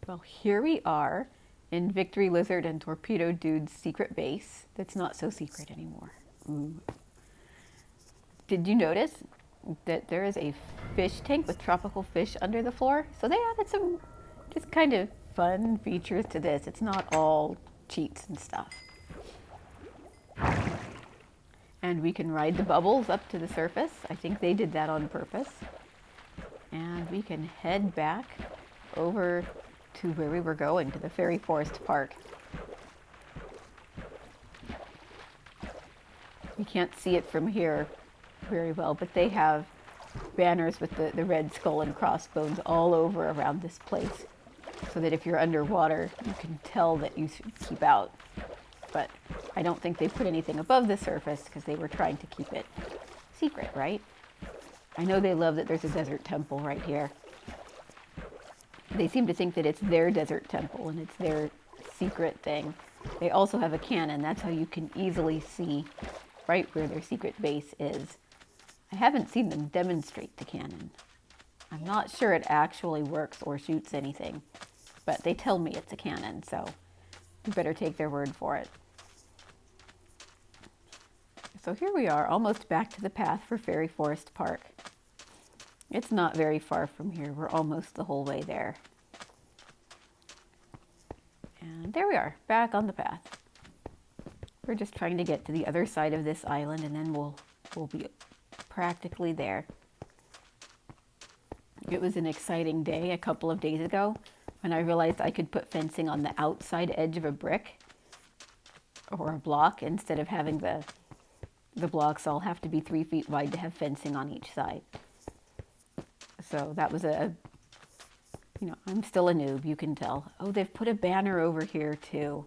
Well, here we are in Victory Lizard and Torpedo Dude's secret base that's not so secret anymore. Ooh. Did you notice that there is a fish tank with tropical fish under the floor? So they added some just kind of fun features to this. It's not all cheats and stuff. And we can ride the bubbles up to the surface. I think they did that on purpose. And we can head back over to where we were going, to the Fairy Forest Park. You can't see it from here very well, but they have banners with the red skull and crossbones all over around this place, so that if you're underwater, you can tell that you should keep out. But I don't think they put anything above the surface because they were trying to keep it secret, right? I know they love that there's a desert temple right here. They seem to think that it's their desert temple and it's their secret thing. They also have a cannon. That's how you can easily see right where their secret base is. I haven't seen them demonstrate the cannon. I'm not sure it actually works or shoots anything, but they tell me it's a cannon, so you better take their word for it. So here we are, almost back to the path for Fairy Forest Park. It's not very far from here. We're almost the whole way there. And there we are, back on the path. We're just trying to get to the other side of this island, and then we'll be practically there. It was an exciting day a couple of days ago when I realized I could put fencing on the outside edge of a brick or a block instead of having the blocks all have to be 3 feet wide to have fencing on each side. So that was I'm still a noob, you can tell. Oh, they've put a banner over here too.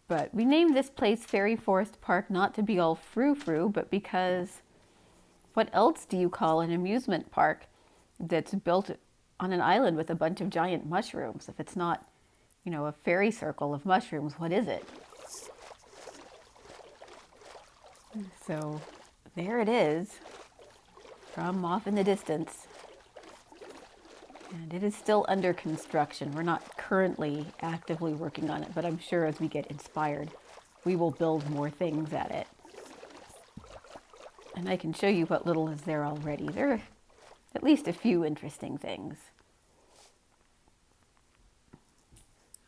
But we named this place Fairy Forest Park not to be all frou-frou, but because what else do you call an amusement park that's built on an island with a bunch of giant mushrooms? If it's not, a fairy circle of mushrooms, what is it? So there it is, from off in the distance. And it is still under construction. We're not currently actively working on it, but I'm sure as we get inspired, we will build more things at it. And I can show you what little is there already. There are at least a few interesting things.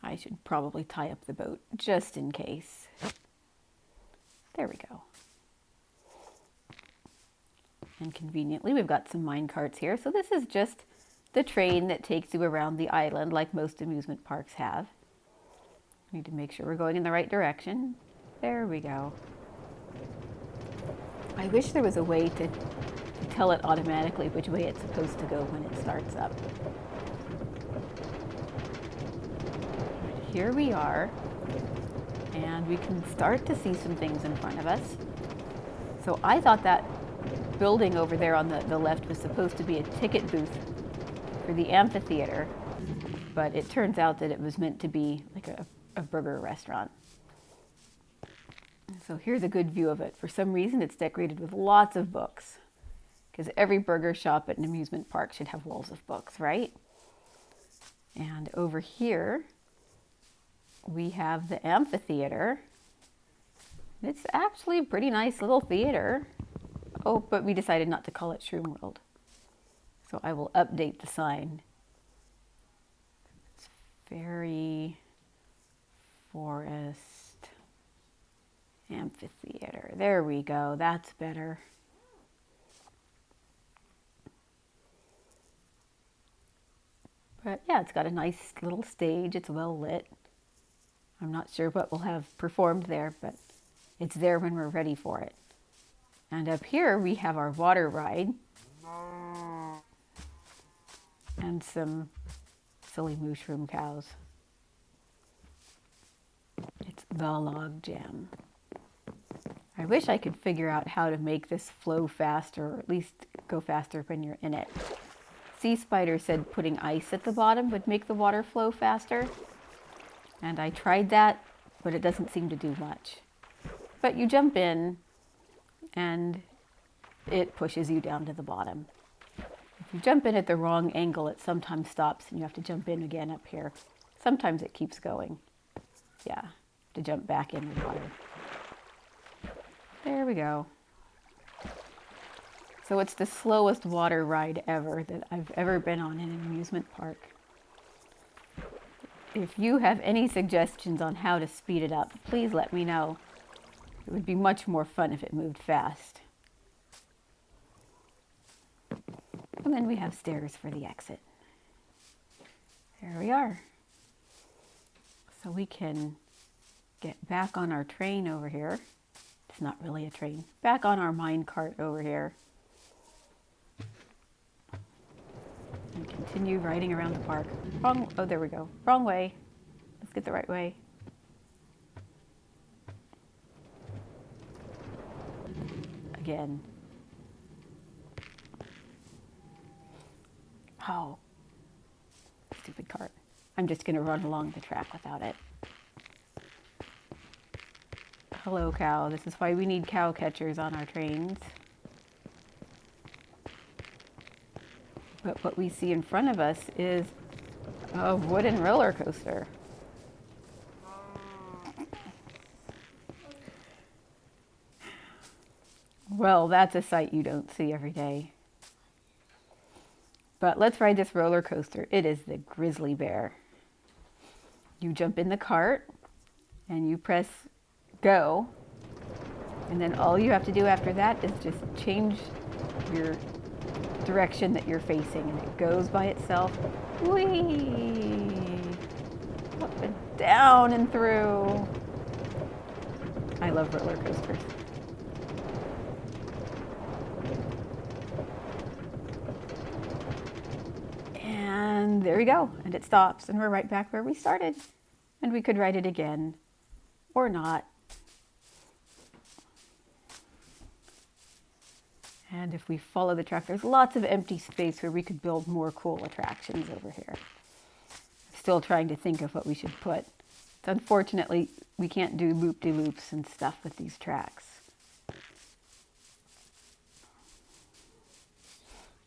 I should probably tie up the boat just in case. There we go. And conveniently, we've got some mine carts here. So this is just the train that takes you around the island like most amusement parks have. Need to make sure we're going in the right direction. There we go. I wish there was a way to tell it automatically which way it's supposed to go when it starts up. Here we are, and we can start to see some things in front of us. So I thought that building over there on the left was supposed to be a ticket booth for the amphitheater, but it turns out that it was meant to be like a burger restaurant. So here's a good view of it. For some reason, it's decorated with lots of books, because every burger shop at an amusement park should have walls of books, right? And over here, we have the amphitheater. It's actually a pretty nice little theater. Oh, but we decided not to call it Shroom World. So I will update the sign. It's Fairy Forest Amphitheater. There we go. That's better. But yeah, it's got a nice little stage. It's well lit. I'm not sure what we'll have performed there, but it's there when we're ready for it. And up here we have our water ride and some silly mushroom cows. It's the log jam. I wish I could figure out how to make this flow faster, or at least go faster when you're in it. Sea Spider said putting ice at the bottom would make the water flow faster. And I tried that, but it doesn't seem to do much. But you jump in and it pushes you down to the bottom. If you jump in at the wrong angle, it sometimes stops and you have to jump in again up here. Sometimes it keeps going. Yeah, to jump back in the water. There we go. So it's the slowest water ride ever that I've ever been on in an amusement park. If you have any suggestions on how to speed it up, please let me know. It would be much more fun if it moved fast. And then we have stairs for the exit. There we are. So we can get back on our train over here. It's not really a train. Back on our mine cart over here. And continue riding around the park. Oh, there we go. Wrong way. Let's get the right way. Again. Oh, stupid cart. I'm just going to run along the track without it. Hello, cow. This is why we need cow catchers on our trains. But what we see in front of us is a wooden roller coaster. Well, that's a sight you don't see every day. But let's ride this roller coaster. It is the grizzly bear. You jump in the cart and you press go. And then all you have to do after that is just change your direction that you're facing and it goes by itself. Whee! Up and down and through. I love roller coasters. And there we go. And it stops and we're right back where we started. And we could ride it again or not. And if we follow the track, there's lots of empty space where we could build more cool attractions over here. Still trying to think of what we should put. So unfortunately, we can't do loop-de-loops and stuff with these tracks.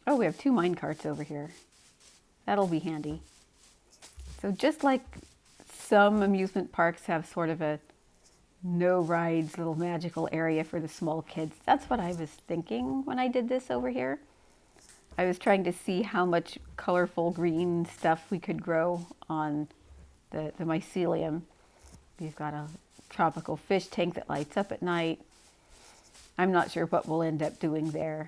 Oh, we have 2 mine carts over here. That'll be handy. So just like some amusement parks have sort of a no rides little magical area for the small kids, that's what I was thinking when I did this over here. I was trying to see how much colorful green stuff we could grow on the mycelium. We've got a tropical fish tank that lights up at night. I'm not sure what we'll end up doing there,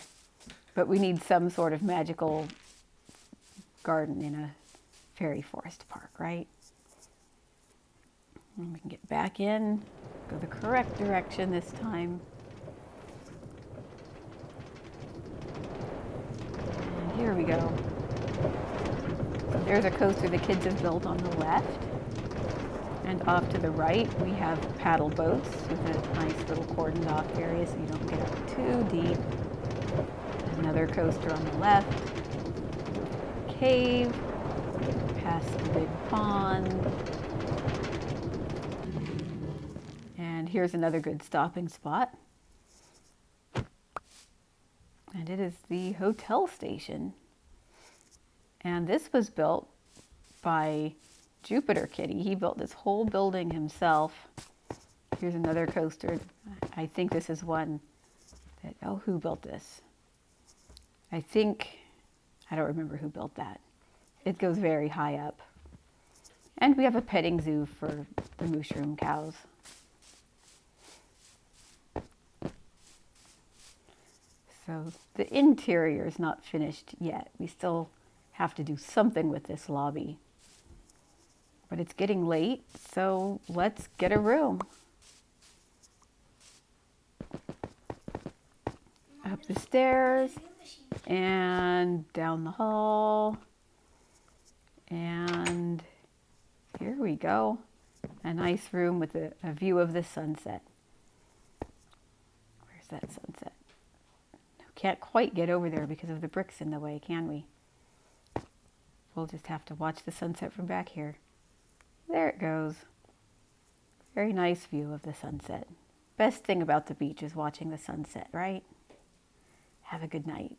but we need some sort of magical garden in a fairy forest park, right? And we can get back in, go the correct direction this time. And here we go. So there's a coaster the kids have built on the left. And off to the right, we have paddle boats with a nice little cordoned off area so you don't get up too deep. Another coaster on the left. Cave, past the big pond. And here's another good stopping spot. And it is the hotel station. And this was built by Jupiter Kitty. He built this whole building himself. Here's another coaster. I think this is one that, oh, who built this? I don't remember who built that. It goes very high up. And we have a petting zoo for the mushroom cows. So the interior is not finished yet. We still have to do something with this lobby. But it's getting late, so let's get a room. Up the stairs and down the hall. And here we go. A nice room with a view of the sunset. Where's that sunset? Can't quite get over there because of the bricks in the way, can we? We'll just have to watch the sunset from back here. There it goes. Very nice view of the sunset. Best thing about the beach is watching the sunset, right? Have a good night.